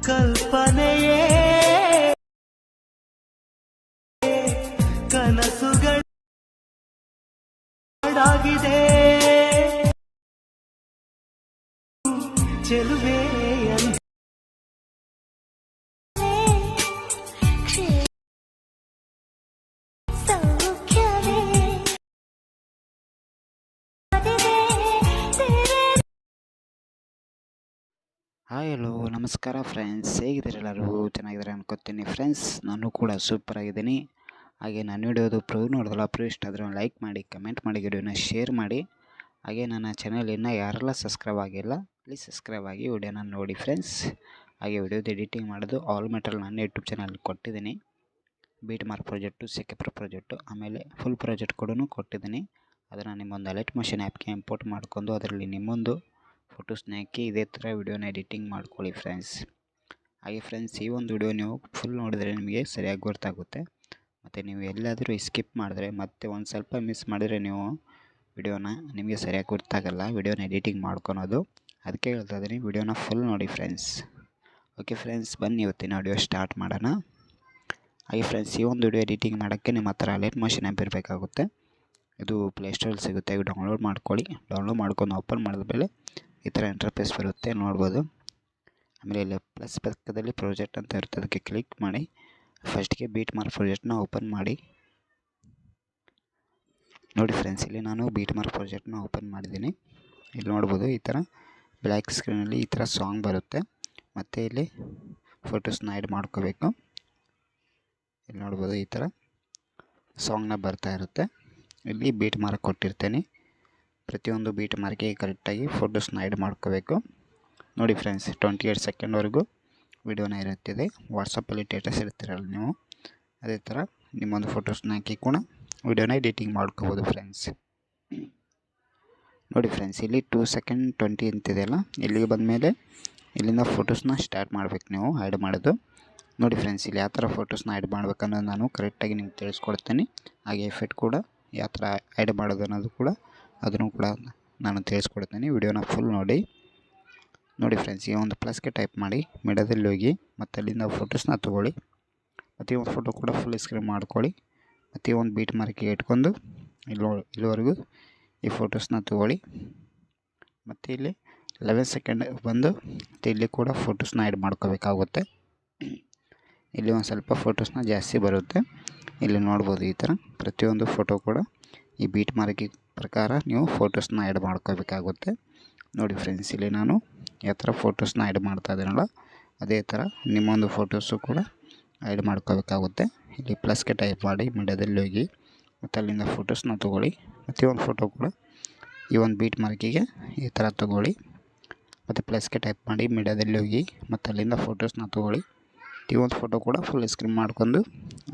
ಕಲ್ಪನೆಯೇ ಕನಸುಗಳಾಗಿದೆ ಚೆಲುವೆ hi hello ನಮಸ್ಕಾರ friends, ಹೇಗಿದ್ದೀರಿ? ಎಲ್ಲರೂ ಚೆನ್ನಾಗಿದ್ದಾರೆ ಅನ್ಕೋತೀನಿ ಫ್ರೆಂಡ್ಸ್. ನಾನು ಕೂಡ ಸೂಪರ್ ಆಗಿದ್ದೀನಿ. ಹಾಗೆ ನಾನು ವಿಡಿಯೋದು ಪ್ರೂವ್ ನೋಡಿದಲ್ಲ, ಪ್ರೂವ್ ಇಷ್ಟ ಆದರೆ ಲೈಕ್ ಮಾಡಿ, ಕಮೆಂಟ್ ಮಾಡಿ, ವಿಡಿಯೋನ ಶೇರ್ ಮಾಡಿ. ಹಾಗೆ ನನ್ನ ಚಾನಲ್ ಇನ್ನೂ ಯಾರೆಲ್ಲ ಸಬ್ಸ್ಕ್ರೈಬ್ ಆಗಿಲ್ಲ ಪ್ಲೀಸ್ ಸಬ್ಸ್ಕ್ರೈಬ್ ಆಗಿ ವಿಡಿಯೋನ ನೋಡಿ ಫ್ರೆಂಡ್ಸ್. ಹಾಗೆ ವಿಡಿಯೋದು ಎಡಿಟಿಂಗ್ ಮಾಡೋದು ಆಲ್ ಮೆಟಲ್ ನಾನು ಯೂಟ್ಯೂಬ್ ಚಾನಲ್ ಕೊಟ್ಟಿದ್ದೀನಿ. ಬೀಟ್ ಮಾರ್ಕ್ ಪ್ರಾಜೆಕ್ಟು, ಸೆಕೆಪ್ರ ಪ್ರಾಜೆಕ್ಟು, ಆಮೇಲೆ ಫುಲ್ ಪ್ರಾಜೆಕ್ಟ್ ಕೂಡ ಕೊಟ್ಟಿದ್ದೀನಿ. ಅದನ್ನು ನಿಮ್ಮೊಂದು ಅಲರ್ಟ್ ಮೋಷನ್ ಆ್ಯಪ್ಗೆ ಇಂಪೋರ್ಟ್ ಮಾಡ್ಕೊಂಡು ಅದರಲ್ಲಿ ನಿಮ್ಮೊಂದು ಫೋಟೋಸ್ನ ಹಾಕಿ ಇದೇ ಥರ ವಿಡಿಯೋನ ಎಡಿಟಿಂಗ್ ಮಾಡ್ಕೊಳ್ಳಿ ಫ್ರೆಂಡ್ಸ್. ಹಾಗೆ ಫ್ರೆಂಡ್ಸ್, ಈ ಒಂದು ವಿಡಿಯೋ ನೀವು ಫುಲ್ ನೋಡಿದರೆ ನಿಮಗೆ ಸರಿಯಾಗಿ ಗೊತ್ತಾಗುತ್ತೆ. ಮತ್ತು ನೀವು ಎಲ್ಲಾದರೂ ಸ್ಕಿಪ್ ಮಾಡಿದ್ರೆ ಮತ್ತೆ ಒಂದು ಸ್ವಲ್ಪ ಮಿಸ್ ಮಾಡಿದರೆ ನೀವು ವಿಡಿಯೋನ ನಿಮಗೆ ಸರಿಯಾಗಿ ಗೊತ್ತಾಗಲ್ಲ ವಿಡಿಯೋನ ಎಡಿಟಿಂಗ್ ಮಾಡ್ಕೊಳೋದು. ಅದಕ್ಕೆ ಹೇಳ್ತಾ ಇದ್ದೀನಿ, ವಿಡಿಯೋನ ಫುಲ್ ನೋಡಿ ಫ್ರೆಂಡ್ಸ್. ಓಕೆ ಫ್ರೆಂಡ್ಸ್, ಬನ್ನಿ ಇವತ್ತಿನ ವಿಡಿಯೋ ಸ್ಟಾರ್ಟ್ ಮಾಡೋಣ. ಹಾಗೆ ಫ್ರೆಂಡ್ಸ್, ಈ ಒಂದು ವಿಡಿಯೋ ಎಡಿಟಿಂಗ್ ಮಾಡೋಕ್ಕೆ ನಿಮ್ಮ ಹತ್ರ ಅಲರ್ಟ್ ಮೋಷನ್ ಆ್ಯಪ್ ಇರಬೇಕಾಗುತ್ತೆ. ಇದು ಪ್ಲೇಸ್ಟೋರಲ್ಲಿ ಸಿಗುತ್ತೆ, ಡೌನ್ಲೋಡ್ ಮಾಡ್ಕೊಳ್ಳಿ. ಡೌನ್ಲೋಡ್ ಮಾಡ್ಕೊಂಡು ಓಪನ್ ಮಾಡಿದ ಮೇಲೆ ಈ ಥರ ಇಂಟರ್ಫೇಸ್ ಬರುತ್ತೆ, ನೋಡ್ಬೋದು. ಆಮೇಲೆ ಇಲ್ಲಿ ಪ್ಲಸ್ ಪಕ್ಕದಲ್ಲಿ ಪ್ರಾಜೆಕ್ಟ್ ಅಂತ ಇರುತ್ತೆ, ಅದಕ್ಕೆ ಕ್ಲಿಕ್ ಮಾಡಿ ಫಸ್ಟ್ಗೆ ಬೀಟ್ ಮಾರ್ಕ್ ಪ್ರಾಜೆಕ್ಟ್ನ ಓಪನ್ ಮಾಡಿ. ನೋಡಿ ಫ್ರೆಂಡ್ಸ್, ಇಲ್ಲಿ ನಾನು ಬೀಟ್ ಮಾರ್ಕ್ ಪ್ರಾಜೆಕ್ಟ್ನ ಓಪನ್ ಮಾಡಿದ್ದೀನಿ. ಇಲ್ಲಿ ನೋಡ್ಬೋದು, ಈ ಥರ ಬ್ಲ್ಯಾಕ್ ಸ್ಕ್ರೀನಲ್ಲಿ ಈ ಥರ ಸಾಂಗ್ ಬರುತ್ತೆ. ಮತ್ತು ಇಲ್ಲಿ ಫೋಟೋಸ್ನ ಆ್ಯಡ್ ಮಾಡ್ಕೋಬೇಕು. ಇಲ್ಲಿ ನೋಡ್ಬೋದು, ಈ ಥರ ಸಾಂಗ್ನ ಬರ್ತಾ ಇರುತ್ತೆ. ಇಲ್ಲಿ ಬೀಟ್ ಮಾರ್ಕ್ ಕೊಟ್ಟಿರ್ತೇನೆ. ಪ್ರತಿಯೊಂದು ಬೀಟ್ ಮಾರ್ಕಿಗೆ ಕರೆಕ್ಟಾಗಿ ಫೋಟೋಸ್ನ ಆ್ಯಡ್ ಮಾಡ್ಕೋಬೇಕು. ನೋಡಿ ಫ್ರೆಂಡ್ಸ್, 28 ಸೆಕೆಂಡ್ವರೆಗೂ ವಿಡಿಯೋನ ಇರುತ್ತದೆ. ವಾಟ್ಸಪ್ಪಲ್ಲಿ ಸ್ಟೇಟಸ್ ಇರ್ತೀರಲ್ಲ ನೀವು, ಅದೇ ಥರ ನಿಮ್ಮೊಂದು ಫೋಟೋಸ್ನ ಹಾಕಿ ಕೂಡ ವಿಡಿಯೋನ ಎಡಿಟಿಂಗ್ ಮಾಡ್ಕೋಬೋದು ಫ್ರೆಂಡ್ಸ್. ನೋಡಿ ಫ್ರೆಂಡ್ಸ್, ಇಲ್ಲಿ 2 ಸೆಕೆಂಡ್ 20 ಅಂತಿದೆಯಲ್ಲ, ಇಲ್ಲಿಗೆ ಬಂದಮೇಲೆ ಇಲ್ಲಿಂದ ಫೋಟೋಸ್ನ ಸ್ಟಾರ್ಟ್ ಮಾಡಬೇಕು ನೀವು ಆ್ಯಡ್ ಮಾಡೋದು. ನೋಡಿ ಫ್ರೆಂಡ್ಸ್, ಇಲ್ಲಿ ಯಾವ ಥರ ಫೋಟೋಸ್ನ ಆ್ಯಡ್ ಮಾಡ್ಬೇಕನ್ನೋದು ನಾನು ಕರೆಕ್ಟಾಗಿ ನಿಮ್ಗೆ ತಿಳಿಸ್ಕೊಡ್ತೀನಿ. ಹಾಗೆ ಎಫೆಕ್ಟ್ ಕೂಡ ಯಾವ ಥರ ಆ್ಯಡ್ ಮಾಡೋದು ಅನ್ನೋದು ಕೂಡ ಅದನ್ನು ಕೂಡ ನಾನು ತಿಳಿಸ್ಕೊಡ್ತೀನಿ. ವಿಡಿಯೋನ ಫುಲ್ ನೋಡಿ. ನೋಡಿ ಫ್ರೆಂಡ್ಸ್, ಈ ಒಂದು ಪ್ಲಸ್ಗೆ ಟೈಪ್ ಮಾಡಿ ಮಿಡದಲ್ಲಿ ಹೋಗಿ ಮತ್ತು ಅಲ್ಲಿಂದ ಫೋಟೋಸ್ನ ತೊಗೊಳ್ಳಿ. ಮತ್ತು ಈ ಒಂದು ಫೋಟೋ ಕೂಡ ಫುಲ್ ಸ್ಕ್ರೀನ್ ಮಾಡ್ಕೊಳ್ಳಿ. ಮತ್ತು ಈ ಒಂದು ಬೀಟ್ ಮಾರ್ಕಿಗೆ ಇಟ್ಕೊಂಡು ಇಲ್ಲಿವರೆಗೂ ಈ ಫೋಟೋಸ್ನ ತೊಗೊಳ್ಳಿ. ಮತ್ತು ಇಲ್ಲಿ 11 ಸೆಕೆಂಡ್ ಬಂದು ಮತ್ತು ಇಲ್ಲಿ ಕೂಡ ಫೋಟೋಸ್ನ ಆ್ಯಡ್ ಮಾಡ್ಕೋಬೇಕಾಗುತ್ತೆ. ಇಲ್ಲಿ ಒಂದು ಸ್ವಲ್ಪ ಫೋಟೋಸ್ನ ಜಾಸ್ತಿ ಬರುತ್ತೆ. ಇಲ್ಲಿ ನೋಡ್ಬೋದು, ಈ ಥರ ಪ್ರತಿಯೊಂದು ಫೋಟೋ ಕೂಡ ಈ ಬೀಟ್ ಮಾರ್ಕಿಗೆ ಪ್ರಕಾರ ನೀವು ಫೋಟೋಸ್ನ ಆ್ಯಡ್ ಮಾಡ್ಕೋಬೇಕಾಗುತ್ತೆ. ನೋಡಿ ಫ್ರೆಂಡ್ಸ್, ಇಲ್ಲಿ ನಾನು ಯಾವ ಥರ ಫೋಟೋಸ್ನ ಆ್ಯಡ್ ಮಾಡ್ತಾ ಇದ್ದೀನಲ್ಲ, ಅದೇ ಥರ ನಿಮ್ಮೊಂದು ಫೋಟೋಸು ಕೂಡ ಆ್ಯಡ್ ಮಾಡ್ಕೋಬೇಕಾಗುತ್ತೆ. ಇಲ್ಲಿ ಪ್ಲಸ್ಗೆ ಟೈಪ್ ಮಾಡಿ ಮಿಡದಲ್ಲಿ ಹೋಗಿ ಮತ್ತು ಅಲ್ಲಿಂದ ಫೋಟೋಸ್ನ ತೊಗೊಳ್ಳಿ. ಮತ್ತು ಈ ಒಂದು ಫೋಟೋ ಕೂಡ ಈ ಒಂದು ಬೀಟ್ ಮಾರ್ಕಿಗೆ ಈ ಥರ ತೊಗೊಳ್ಳಿ. ಮತ್ತು ಪ್ಲಸ್ಗೆ ಟೈಪ್ ಮಾಡಿ ಮಿಡದಲ್ಲಿ ಹೋಗಿ ಮತ್ತು ಅಲ್ಲಿಂದ ಫೋಟೋಸ್ನ ತೊಗೊಳ್ಳಿ. ಈ ಒಂದು ಫೋಟೋ ಕೂಡ ಫುಲ್ ಸ್ಕ್ರೀನ್ ಮಾಡ್ಕೊಂಡು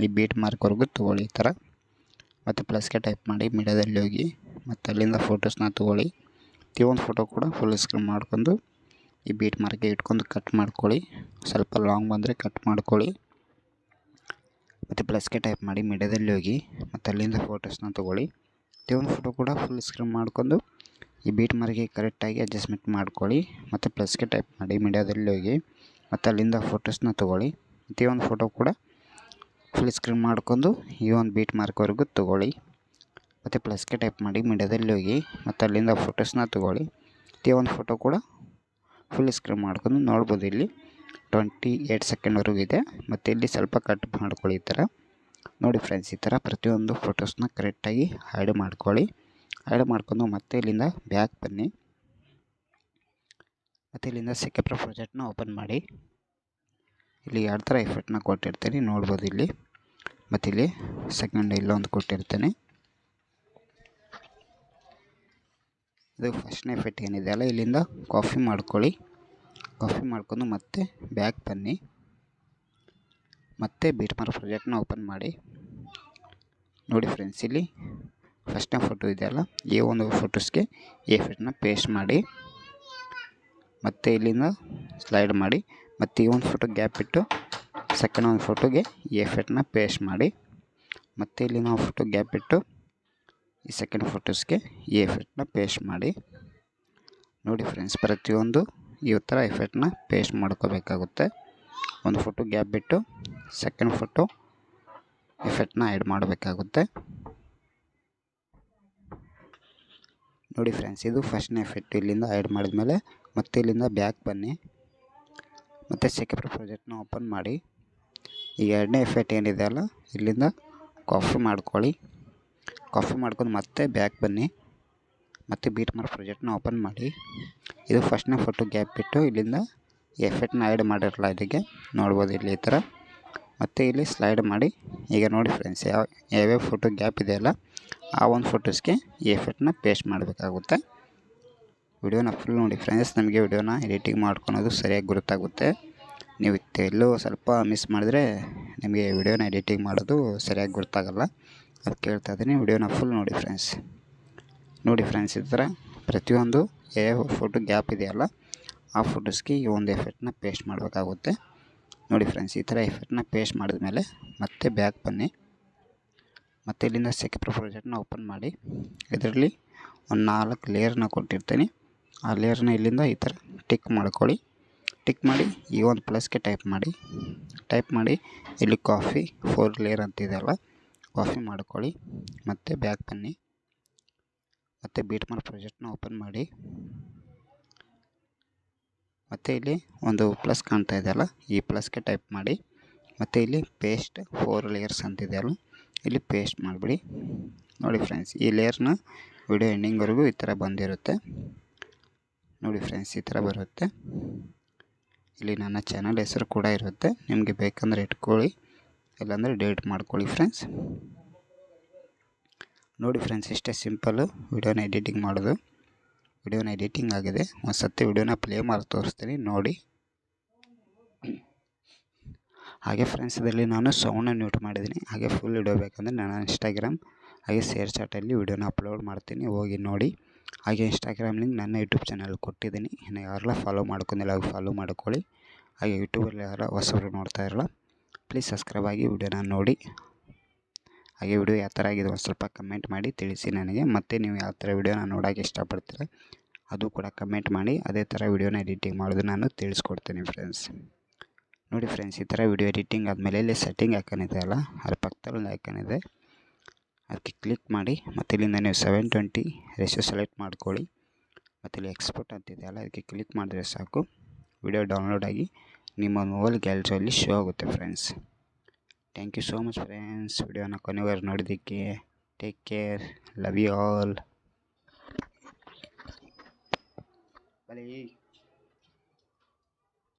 ಈ ಬೀಟ್ ಮಾರ್ಕ್ವರೆಗೂ ತೊಗೊಳ್ಳಿ ಈ ಥರ. ಮತ್ತು ಪ್ಲಸ್ಗೆ ಟೈಪ್ ಮಾಡಿ ಮಿಡದಲ್ಲಿ ಹೋಗಿ ಮತ್ತು ಅಲ್ಲಿಂದ ಫೋಟೋಸ್ನ ತೊಗೊಳ್ಳಿ. ಈ ಒಂದು ಫೋಟೋ ಕೂಡ ಫುಲ್ ಸ್ಕ್ರೀನ್ ಮಾಡ್ಕೊಂಡು ಈ ಬೀಟ್ ಮಾರ್ಕ್ಗೆ ಇಟ್ಕೊಂಡು ಕಟ್ ಮಾಡ್ಕೊಳ್ಳಿ. ಸ್ವಲ್ಪ ಲಾಂಗ್ ಬಂದರೆ ಕಟ್ ಮಾಡ್ಕೊಳ್ಳಿ. ಮತ್ತು ಪ್ಲಸ್ಗೆ ಟೈಪ್ ಮಾಡಿ ಮಿಡದಲ್ಲಿ ಹೋಗಿ ಮತ್ತು ಅಲ್ಲಿಂದ ಫೋಟೋಸ್ನ ತೊಗೊಳ್ಳಿ. ಈ ಒಂದು ಫೋಟೋ ಕೂಡ ಫುಲ್ ಸ್ಕ್ರೀನ್ ಮಾಡ್ಕೊಂಡು ಈ ಬೀಟ್ ಮಾರ್ಕ್ಗೆ ಕರೆಕ್ಟಾಗಿ ಅಡ್ಜಸ್ಟ್ಮೆಂಟ್ ಮಾಡ್ಕೊಳ್ಳಿ. ಮತ್ತು ಪ್ಲಸ್ಗೆ ಟೈಪ್ ಮಾಡಿ ಮಿಡದಲ್ಲಿ ಹೋಗಿ ಮತ್ತು ಅಲ್ಲಿಂದ ಫೋಟೋಸ್ನ ತೊಗೊಳ್ಳಿ. ಈ ಒಂದು ಫೋಟೋ ಕೂಡ ಫುಲ್ ಸ್ಕ್ರೀನ್ ಮಾಡ್ಕೊಂಡು ಈ ಒಂದು ಬೀಟ್ ಮಾರ್ಕ್ವರೆಗೂ ತೊಗೊಳ್ಳಿ. ಮತ್ತು ಪ್ಲಸ್ಗೆ ಟೈಪ್ ಮಾಡಿ ಮಿಡದಲ್ಲಿ ಹೋಗಿ ಮತ್ತು ಅಲ್ಲಿಂದ ಫೋಟೋಸ್ನ ತೊಗೊಳ್ಳಿ. ಈ ಒಂದು ಫೋಟೋ ಕೂಡ ಫುಲ್ ಸ್ಕ್ರೀನ್ ಮಾಡ್ಕೊಂಡು ನೋಡ್ಬೋದು, ಇಲ್ಲಿ 28 ಸೆಕೆಂಡ್ವರೆಗೂ ಇದೆ. ಮತ್ತು ಇಲ್ಲಿ ಸ್ವಲ್ಪ ಕಟ್ ಮಾಡ್ಕೊಳ್ಳಿ ಈ ಥರ. ನೋಡಿ ಫ್ರೆಂಡ್ಸ್, ಈ ಥರ ಪ್ರತಿಯೊಂದು ಫೋಟೋಸ್ನ ಕರೆಕ್ಟಾಗಿ ಆ್ಯಡ್ ಮಾಡ್ಕೊಳ್ಳಿ. ಆ್ಯಡ್ ಮಾಡ್ಕೊಂಡು ಮತ್ತೆ ಇಲ್ಲಿಂದ ಬ್ಯಾಕ್ ಬನ್ನಿ. ಮತ್ತು ಇಲ್ಲಿಂದ ಸೆಕೆಪ್ರ ಪ್ರಾಜೆಕ್ಟ್ನ ಓಪನ್ ಮಾಡಿ. ಇಲ್ಲಿ 2 ಥರ ಎಫೆಕ್ಟ್ನ ಕೊಟ್ಟಿರ್ತೀನಿ, ನೋಡ್ಬೋದು ಇಲ್ಲಿ. ಮತ್ತು ಇಲ್ಲಿ ಸೆಕೆಂಡ್ ಇಲ್ಲೊಂದು ಕೊಟ್ಟಿರ್ತೇನೆ. ಇದು ಫಸ್ಟ್ನೇ ಎಫೆಕ್ಟ್ ಏನಿದೆ ಅಲ್ಲ, ಇಲ್ಲಿಂದ ಕಾಪಿ ಮಾಡ್ಕೊಳ್ಳಿ. ಕಾಪಿ ಮಾಡ್ಕೊಂಡು ಮತ್ತೆ ಬ್ಯಾಕ್ ಬನ್ನಿ. ಮತ್ತೆ ಬೀಟ್ ಮಾರ್ಕ್ ಪ್ರಾಜೆಕ್ಟ್ನ ಓಪನ್ ಮಾಡಿ. ನೋಡಿ ಫ್ರೆಂಡ್ಸ್, ಇಲ್ಲಿ ಫಸ್ಟ್ನೇ ಫೋಟೋ ಇದೆಯಲ್ಲ, ಈ ಒಂದು ಫೋಟೋಸ್ಗೆ ಈ ಎಫೆಕ್ಟ್ನ ಪೇಸ್ಟ್ ಮಾಡಿ. ಮತ್ತು ಇಲ್ಲಿಂದ ಸ್ಲೈಡ್ ಮಾಡಿ. ಮತ್ತು ಈ ಒಂದು ಫೋಟೋ ಗ್ಯಾಪ್ ಇಟ್ಟು ಸೆಕೆಂಡ್ ಒಂದು ಫೋಟೋಗೆ ಈ ಎಫೆಕ್ಟ್ನ ಪೇಸ್ಟ್ ಮಾಡಿ. ಮತ್ತು ಇಲ್ಲಿ ನಾವು ಫೋಟೋ ಗ್ಯಾಪ್ ಇಟ್ಟು ಈ ಸೆಕೆಂಡ್ ಫೋಟೋಸ್ಗೆ ಈ ಎಫೆಕ್ಟ್ನ ಪೇಸ್ಟ್ ಮಾಡಿ. ನೋಡಿ ಫ್ರೆಂಡ್ಸ್, ಪ್ರತಿಯೊಂದು ಈ ಥರ ಎಫೆಕ್ಟ್ನ ಪೇಸ್ಟ್ ಮಾಡ್ಕೋಬೇಕಾಗುತ್ತೆ. ಒಂದು ಫೋಟೋ ಗ್ಯಾಪ್ ಬಿಟ್ಟು ಸೆಕೆಂಡ್ ಫೋಟೋ ಎಫೆಕ್ಟ್ನ ಆ್ಯಡ್ ಮಾಡಬೇಕಾಗುತ್ತೆ. ನೋಡಿ ಫ್ರೆಂಡ್ಸ್, ಇದು ಫಸ್ಟ್ನೇ ಎಫೆಕ್ಟ್ ಇಲ್ಲಿಂದ ಆ್ಯಡ್ ಮಾಡಿದ್ಮೇಲೆ ಮತ್ತೆ ಇಲ್ಲಿಂದ ಬ್ಯಾಕ್ ಬನ್ನಿ, ಮತ್ತು ಸೆಕೆಂಡ್ ಪ್ರಾಜೆಕ್ಟ್ನ ಓಪನ್ ಮಾಡಿ. ಈಗ ಎರಡನೇ ಎಫೆಕ್ಟ್ ಏನಿದೆ ಅಲ್ಲ, ಇಲ್ಲಿಂದ ಕಾಪಿ ಮಾಡ್ಕೊಳ್ಳಿ. ಕಾಪಿ ಮಾಡ್ಕೊಂಡು ಮತ್ತೆ ಬ್ಯಾಕ್ ಬನ್ನಿ, ಮತ್ತು ಬೀಟ್ ಮಾರ್ಕ್ ಪ್ರಾಜೆಕ್ಟ್ನ ಓಪನ್ ಮಾಡಿ. ಇದು ಫಸ್ಟ್ನೇ ಫೋಟೋ ಗ್ಯಾಪ್ ಬಿಟ್ಟು ಇಲ್ಲಿಂದ ಎಫೆಕ್ಟ್ನ ಆ್ಯಡ್ ಮಾಡಿರಲ್ಲ, ಇದಕ್ಕೆ ನೋಡ್ಬೋದು ಇಲ್ಲಿ ಈ ಥರ. ಮತ್ತು ಇಲ್ಲಿ ಸ್ಲೈಡ್ ಮಾಡಿ. ಈಗ ನೋಡಿ ಫ್ರೆಂಡ್ಸ್, ಯಾವ್ಯಾವ ಫೋಟೋ ಗ್ಯಾಪ್ ಇದೆಯಲ್ಲ ಆ ಒಂದು ಫೋಟೋಸ್ಗೆ ಈ ಎಫೆಕ್ಟ್ನ ಪೇಸ್ಟ್ ಮಾಡಬೇಕಾಗುತ್ತೆ. ವಿಡಿಯೋನ ಫುಲ್ ನೋಡಿ ಫ್ರೆಂಡ್ಸ್, ನಮಗೆ ವಿಡಿಯೋನ ಎಡಿಟಿಂಗ್ ಮಾಡ್ಕೊಳೋದು ಸರಿಯಾಗಿ ಗೊತ್ತಾಗುತ್ತೆ. ನೀವು ಎಲ್ಲೋ ಸ್ವಲ್ಪ ಮಿಸ್ ಮಾಡಿದ್ರೆ ನಿಮಗೆ ವಿಡಿಯೋನ ಎಡಿಟಿಂಗ್ ಮಾಡೋದು ಸರಿಯಾಗಿ ಗೊತ್ತಾಗಲ್ಲ. ಅದಕ್ಕೆ ಹೇಳ್ತಾ ಇದ್ದೀನಿ, ವಿಡಿಯೋನ ಫುಲ್ ನೋಡಿ ಫ್ರೆಂಡ್ಸ್. ನೋಡಿ ಫ್ರೆಂಡ್ಸ್, ಈ ಥರ ಪ್ರತಿಯೊಂದು ಯಾವ ಫೋಟೋ ಗ್ಯಾಪ್ ಇದೆಯಲ್ಲ ಆ ಫೋಟೋಸ್ಗೆ ಈ ಒಂದು ಎಫೆಕ್ಟ್ನ ಪೇಸ್ಟ್ ಮಾಡಬೇಕಾಗುತ್ತೆ. ನೋಡಿ ಫ್ರೆಂಡ್ಸ್, ಈ ಥರ ಎಫೆಕ್ಟ್ನ ಪೇಸ್ಟ್ ಮಾಡಿದ್ಮೇಲೆ ಮತ್ತೆ ಬ್ಯಾಕ್ ಬನ್ನಿ, ಮತ್ತು ಇಲ್ಲಿಂದ ಸೆಕೆಂಡ್ ಪ್ರಾಜೆಕ್ಟ್ನ ಓಪನ್ ಮಾಡಿ. ಇದರಲ್ಲಿ ಒಂದು 4 ಲೇಯರ್ನ ಕೊಟ್ಟಿರ್ತೀನಿ. ಆ ಲೇಯರ್ನ ಇಲ್ಲಿಂದ ಈ ಥರ ಟಿಕ್ ಮಾಡ್ಕೊಳ್ಳಿ. ಟಿಕ್ ಮಾಡಿ ಈ ಒಂದು ಪ್ಲಸ್ಗೆ ಟೈಪ್ ಮಾಡಿ ಇಲ್ಲಿ ಕಾಫಿ 4 ಲೇಯರ್ ಅಂತಿದೆಯಲ್ಲ, ಕಾಫಿ ಮಾಡ್ಕೊಳ್ಳಿ. ಮತ್ತು ಬ್ಯಾಕ್ ಬನ್ನಿ, ಮತ್ತು ಬೀಟ್ ಮಾರ್ಕ್ ಪ್ರಾಜೆಕ್ಟ್ನ ಓಪನ್ ಮಾಡಿ. ಮತ್ತು ಇಲ್ಲಿ ಒಂದು ಪ್ಲಸ್ ಕಾಣ್ತಾ ಇದೆಯಲ್ಲ, ಈ ಪ್ಲಸ್ಗೆ ಟೈಪ್ ಮಾಡಿ. ಮತ್ತು ಇಲ್ಲಿ ಪೇಸ್ಟ್ 4 ಲೇಯರ್ಸ್ ಅಂತಿದೆಯಲ್ಲ, ಇಲ್ಲಿ ಪೇಸ್ಟ್ ಮಾಡಿಬಿಡಿ. ನೋಡಿ ಫ್ರೆಂಡ್ಸ್, ಈ ಲೇಯರ್ನ ವಿಡಿಯೋ ಎಂಡಿಂಗ್ವರೆಗೂ ಈ ಥರ ಬಂದಿರುತ್ತೆ. ನೋಡಿ ಫ್ರೆಂಡ್ಸ್, ಈ ಥರ ಬರುತ್ತೆ. ಇಲ್ಲಿ ನನ್ನ ಚಾನಲ್ ಹೆಸರು ಕೂಡ ಇರುತ್ತೆ, ನಿಮಗೆ ಬೇಕಂದರೆ ಇಟ್ಕೊಳ್ಳಿ, ಇಲ್ಲಾಂದರೆ ಡಿಲೀಟ್ ಮಾಡ್ಕೊಳ್ಳಿ ಫ್ರೆಂಡ್ಸ್. ನೋಡಿ ಫ್ರೆಂಡ್ಸ್, ಇಷ್ಟೇ ಸಿಂಪಲ್ಲು ವಿಡಿಯೋನ ಎಡಿಟಿಂಗ್ ಮಾಡೋದು. ವಿಡಿಯೋನ ಎಡಿಟಿಂಗ್ ಆಗಿದೆ, ಒಂದು ಸತಿ ವಿಡಿಯೋನ ಪ್ಲೇ ಮಾಡಿ ತೋರಿಸ್ತೀನಿ ನೋಡಿ. ಹಾಗೆ ಫ್ರೆಂಡ್ಸ್, ಇದರಲ್ಲಿ ನಾನು ಸೌಂಡನ್ನು ಮ್ಯೂಟ್ ಮಾಡಿದ್ದೀನಿ. ಹಾಗೆ ಫುಲ್ ವಿಡಿಯೋ ಬೇಕಂದರೆ ನಾನು ಇನ್ಸ್ಟಾಗ್ರಾಮ್ ಹಾಗೆ ಶೇರ್ ಚಾಟಲ್ಲಿ ವಿಡಿಯೋನ ಅಪ್ಲೋಡ್ ಮಾಡ್ತೀನಿ, ಹೋಗಿ ನೋಡಿ. ಹಾಗೆ ಇನ್ಸ್ಟಾಗ್ರಾಮ್ ಲಿಂಕ್ ನನ್ನ ಯೂಟ್ಯೂಬ್ ಚಾನಲ್ ಕೊಟ್ಟಿದ್ದೀನಿ, ಇನ್ನು ಯಾರೆಲ್ಲ ಫಾಲೋ ಮಾಡ್ಕೊಂಡಿಲ್ಲ ಅವಾಗ ಫಾಲೋ ಮಾಡ್ಕೊಳ್ಳಿ. ಹಾಗೆ ಯೂಟ್ಯೂಬಲ್ಲಿ ಯಾರು ಹೊಸಬ್ರು ನೋಡ್ತಾ ಇರಲ್ಲ, ಪ್ಲೀಸ್ ಸಬ್ಸ್ಕ್ರೈಬ್ ಆಗಿ ವಿಡಿಯೋನ ನೋಡಿ. ಹಾಗೆ ವಿಡಿಯೋ ಯಾವ ಥರ ಆಗಿದೆ ಒಂದು ಸ್ವಲ್ಪ ಕಮೆಂಟ್ ಮಾಡಿ ತಿಳಿಸಿ ನನಗೆ. ಮತ್ತು ನೀವು ಯಾವ ಥರ ವಿಡಿಯೋನ ನೋಡೋಕ್ಕೆ ಇಷ್ಟಪಡ್ತೀರ ಅದು ಕೂಡ ಕಮೆಂಟ್ ಮಾಡಿ. ಅದೇ ಥರ ವಿಡಿಯೋನ ಎಡಿಟಿಂಗ್ ಮಾಡೋದು ನಾನು ತಿಳಿಸ್ಕೊಡ್ತೀನಿ ಫ್ರೆಂಡ್ಸ್. ನೋಡಿ ಫ್ರೆಂಡ್ಸ್, ಈ ಥರ ವಿಡಿಯೋ ಎಡಿಟಿಂಗ್ ಆದಮೇಲೆ ಇಲ್ಲಿ ಸೆಟ್ಟಿಂಗ್ ಐಕಾನ್ ಇದೆ ಅಲ್ಲ, ಅದ್ರ ಪಕ್ಕದಲ್ಲಿ ಒಂದು ಐಕಾನ್ ಇದೆ, ಅದಕ್ಕೆ ಕ್ಲಿಕ್ ಮಾಡಿ. ಮತ್ತು ಇಲ್ಲಿಂದ ನೀವು 720 ರೇಷಿಯೋ ಸೆಲೆಕ್ಟ್ ಮಾಡ್ಕೊಳ್ಳಿ. ಮತ್ತು ಇಲ್ಲಿ ಎಕ್ಸ್ಪೋರ್ಟ್ ಅಂತಿದೆ ಅಲ್ಲ, ಅದಕ್ಕೆ ಕ್ಲಿಕ್ ಮಾಡಿದ್ರೆ ಸಾಕು, ವಿಡಿಯೋ ಡೌನ್ಲೋಡ್ ಆಗಿ ನಿಮ್ಮ ಮೊಬೈಲ್ ಗ್ಯಾಲರಿಯಲ್ಲಿ ಶೋ ಆಗುತ್ತೆ friends. Thank you so much friends, ವಿಡಿಯೋನ ಕೊನೆವರೆಗೂ ನೋಡಿದ್ದಕ್ಕೆ. Take care, love you all. Bye.